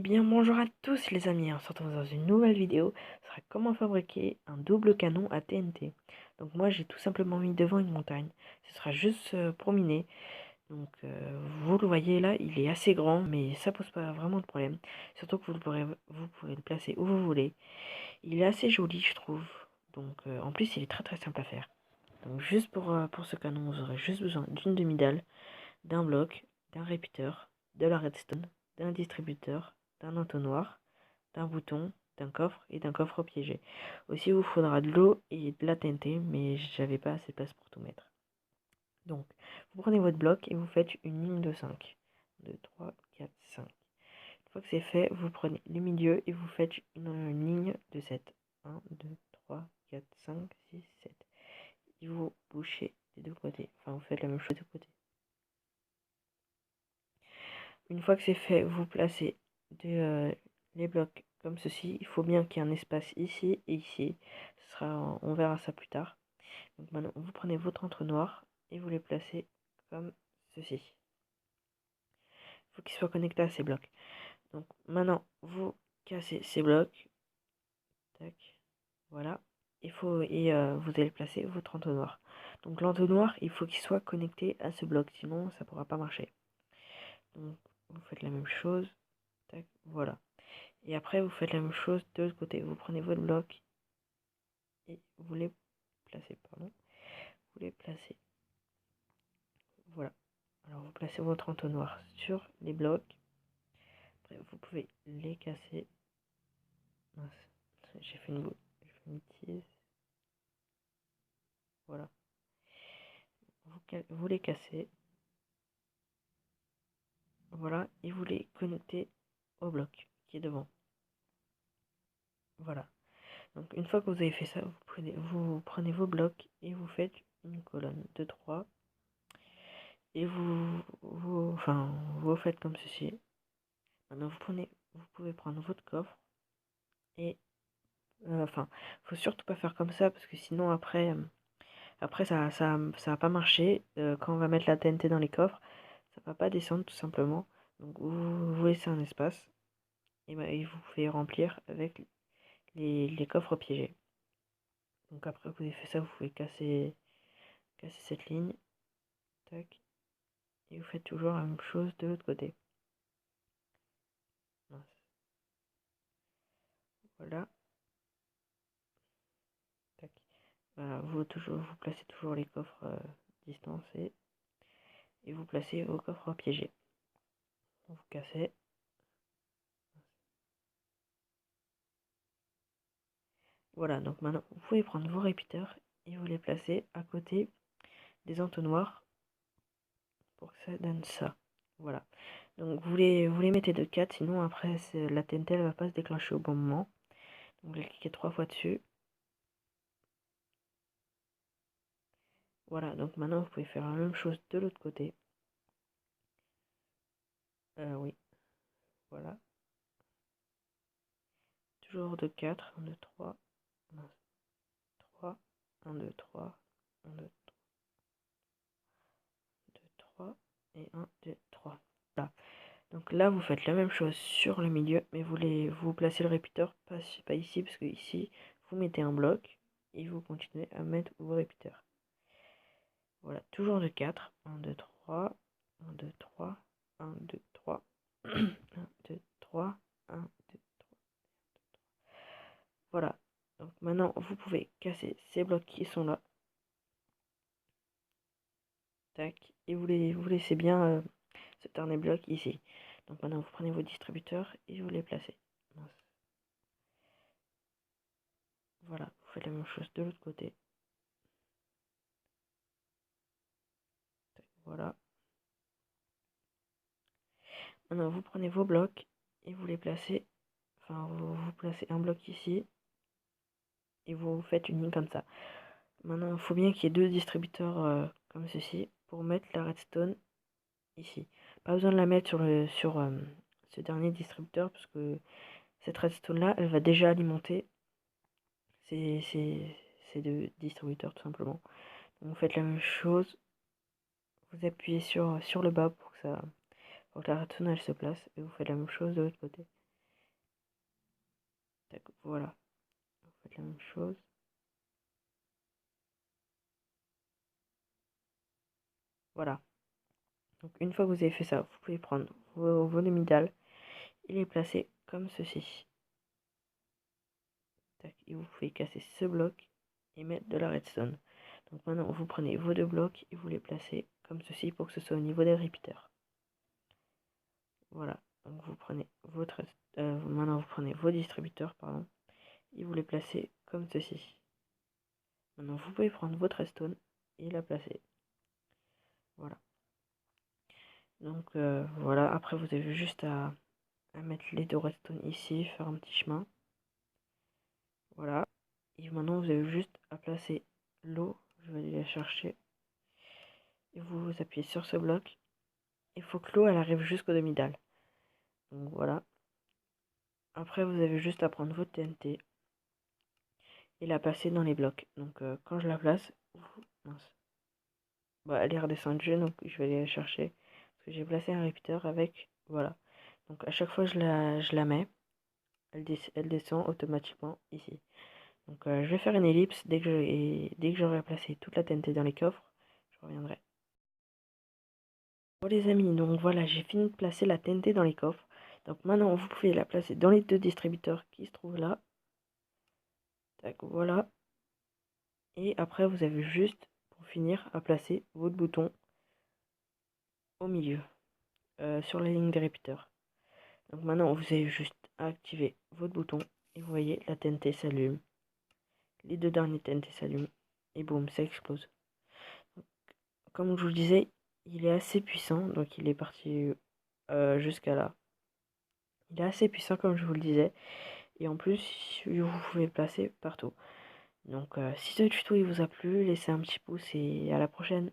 bien bonjour à tous les amis, on se retrouve dans une nouvelle vidéo. Ce sera comment fabriquer un double canon à TNT. Donc moi j'ai tout simplement mis devant une montagne. Ce sera juste pour miner. Donc vous le voyez là, il est assez grand, mais ça pose pas vraiment de problème. Surtout que vous pourrez le placer où vous voulez. Il est assez joli je trouve. Donc en plus il est très simple à faire. Donc juste pour ce canon, vous aurez juste besoin d'une demi-dalle, d'un bloc, d'un répéteur, de la redstone, d'un distributeur, d'un entonnoir, d'un bouton, d'un coffre et d'un coffre piégé. Aussi, il vous faudra de l'eau et de la TNT, mais j'avais pas assez de place pour tout mettre. Donc, vous prenez votre bloc et vous faites une ligne de 5. 2, 3, 4, 5. Une fois que c'est fait, vous prenez le milieu et vous faites une ligne de 7. 1, 2, 3, 4, 5, 6, 7. Et vous bouchez des deux côtés. Enfin, vous faites la même chose des deux côtés. Une fois que c'est fait, vous placez les blocs comme ceci. Il faut bien qu'il y ait un espace ici et ici. On verra ça plus tard. Donc maintenant, vous prenez votre entonnoir et vous les placez comme ceci. Il faut qu'ils soient connectés à ces blocs. Donc maintenant, vous cassez ces blocs. Tac. Voilà. Vous allez placer votre entonnoir. Donc l'entonnoir, il faut qu'il soit connecté à ce bloc, sinon ça ne pourra pas marcher. Donc vous faites la même chose. Tac. Voilà. Et après, vous faites la même chose de l'autre côté. Vous prenez votre bloc et vous les placez. Pardon. Vous les placez. Voilà. Alors, vous placez votre entonnoir sur les blocs. Après, vous pouvez les casser. Mince. J'ai fait une bêtise. Voilà. Vous les cassez. Voilà. Et vous les connectez au bloc qui est devant. Voilà. Donc, une fois que vous avez fait ça, vous prenez vos blocs et vous faites une colonne de 3. Et vous faites comme ceci. Maintenant, vous pouvez prendre votre coffre et, faut surtout pas faire comme ça parce que sinon après ça va pas marcher. Quand on va mettre la TNT dans les coffres, ça va pas descendre tout simplement. Donc vous laissez un espace et vous pouvez remplir avec les coffres piégés. Donc après que vous avez fait ça, vous pouvez casser cette ligne, tac, et vous faites toujours la même chose de l'autre côté. Mince. Voilà. Tac. Voilà, vous placez toujours les coffres distancés et vous placez vos coffres piégés. Vous cassez. Voilà, donc maintenant vous pouvez prendre vos répéteurs et vous les placer à côté des entonnoirs pour que ça donne ça. Voilà. Donc vous les mettez de 4, sinon après la TNT elle va pas se déclencher au bon moment. Donc vous cliquez 3 fois dessus. Voilà, donc maintenant vous pouvez faire la même chose de l'autre côté. Oui, voilà. Toujours de 4, 1, 2, 3, 3, 1, 2, 3, 1, 2, 3 et 1, 2, 3. Là. Donc là, vous faites la même chose sur le milieu, mais vous placez le répéteur pas ici, parce que ici, vous mettez un bloc et vous continuez à mettre vos répéteurs. Voilà, toujours de 4. 1, 2, 3, 1, 2, 3, 1, 2, 3, 1, 2, 3, 1, 2, 3. Voilà. Donc maintenant, vous pouvez casser ces blocs qui sont là. Tac. Et vous laissez bien ce dernier bloc ici. Donc maintenant, vous prenez vos distributeurs et vous les placez. Mince. Voilà, vous faites la même chose de l'autre côté. Tac, voilà. Maintenant, vous prenez vos blocs et vous les placez. Enfin, vous placez un bloc ici et vous faites une ligne comme ça. Maintenant, il faut bien qu'il y ait deux distributeurs comme ceci pour mettre la redstone ici. Pas besoin de la mettre sur ce dernier distributeur parce que cette redstone là, elle va déjà alimenter ces deux distributeurs tout simplement. Donc, vous faites la même chose. Vous appuyez sur le bas pour que la redstone elle se place et vous faites la même chose de l'autre côté. Tac, voilà. Vous faites la même chose. Voilà. Donc une fois que vous avez fait ça, vous pouvez prendre vos demi-dalles et les placer comme ceci. Tac, et vous pouvez casser ce bloc et mettre de la redstone. Donc maintenant vous prenez vos deux blocs et vous les placez comme ceci pour que ce soit au niveau des repeaters. Voilà, donc vous prenez maintenant vous prenez vos distributeurs, pardon, et vous les placez comme ceci. Maintenant vous pouvez prendre votre redstone et la placer. Voilà. Donc voilà, après vous avez juste à mettre les deux redstone ici, faire un petit chemin. Voilà. Et maintenant vous avez juste à placer l'eau. Je vais aller la chercher. Et vous appuyez sur ce bloc. Il faut que l'eau elle arrive jusqu'au demi-dalle. Donc voilà. Après vous avez juste à prendre votre TNT et la passer dans les blocs. Donc quand je la place, mince. Bah, elle est redescendue, donc je vais aller la chercher. Parce que j'ai placé un repeater avec. Voilà. Donc à chaque fois je la mets, elle descend automatiquement ici. Donc je vais faire une ellipse dès que j'aurai placé toute la TNT dans les coffres, je reviendrai. Bon les amis, donc voilà, j'ai fini de placer la TNT dans les coffres. Donc maintenant vous pouvez la placer dans les deux distributeurs qui se trouvent là. Tac, voilà. Et après vous avez juste pour finir à placer votre bouton au milieu, sur la ligne des répéteurs. Donc maintenant vous avez juste à activer votre bouton et vous voyez la TNT s'allume. Les deux derniers TNT s'allument et boum, ça explose. Donc, comme je vous le disais, il est assez puissant, donc il est parti jusqu'à là. Il est assez puissant comme je vous le disais. Et en plus, vous pouvez le placer partout. Donc si ce tuto il vous a plu, laissez un petit pouce et à la prochaine.